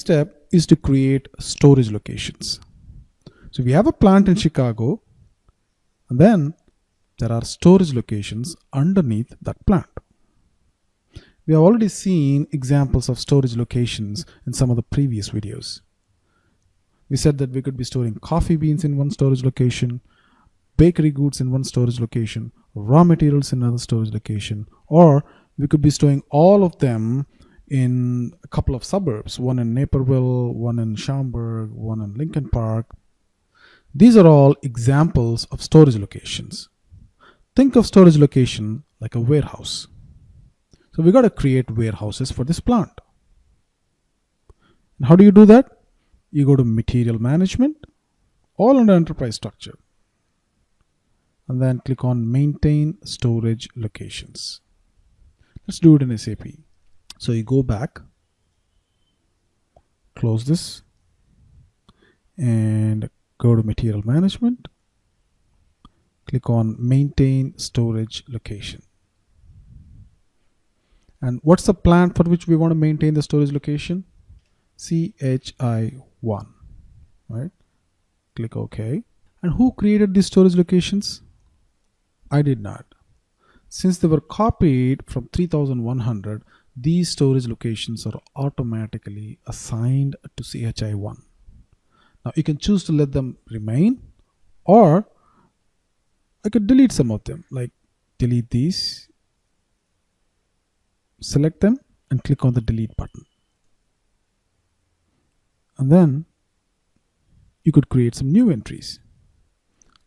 step is to create storage locations. So we have a plant in Chicago, and then there are storage locations underneath that plant. We have already seen examples of storage locations in some of the previous videos. We said that we could be storing coffee beans in one storage location, bakery goods in one storage location, raw materials in another storage location, or we could be storing all of them in a couple of suburbs, one in Naperville, one in Schaumburg, one in Lincoln Park. These are all examples of storage locations. Think of storage location like a warehouse. So we got to create warehouses for this plant. And how do you do that? You go to material management, all under enterprise structure, and then click on maintain storage locations. Let's do it in SAP. So you go back, close this, and go to material management, click on maintain storage location. And what's the plant for which we want to maintain the storage location? CHI1, right? Click OK. And who created these storage locations? I did not. Since they were copied from 3100, these storage locations are automatically assigned to CHI1. Now you can choose to let them remain, or I could delete some of them, like delete these, select them and click on the delete button. And then you could create some new entries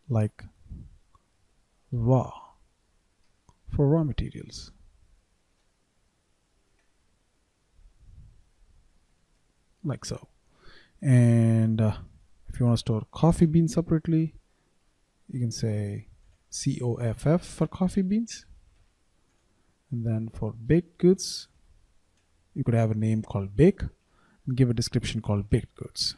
like raw for raw materials. Like so. And if you want to store coffee beans separately, you can say COFF for coffee beans. And then for baked goods, you could have a name called bake and give a description called baked goods.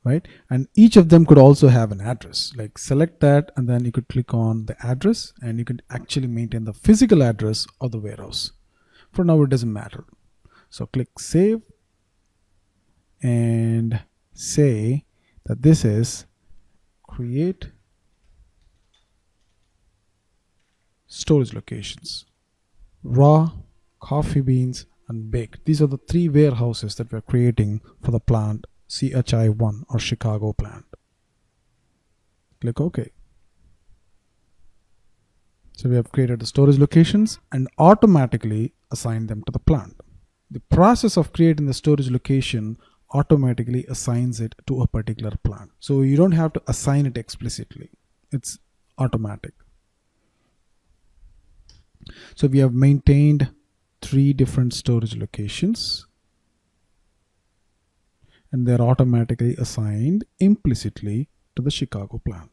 Right? And each of them could also have an address. Like select that, and then you could click on the address, and you could actually maintain the physical address of the warehouse. For now, it doesn't matter. So click save and say that this is create storage locations, raw, coffee beans, and baked. These are the three warehouses that we're creating for the plant CHI1 or Chicago plant. Click OK. So we have created the storage locations and automatically assigned them to the plant. The process of creating the storage location automatically assigns it to a particular plant. So you don't have to assign it explicitly. It's automatic. So we have maintained 3 different storage locations, and they're automatically assigned implicitly to the Chicago plant.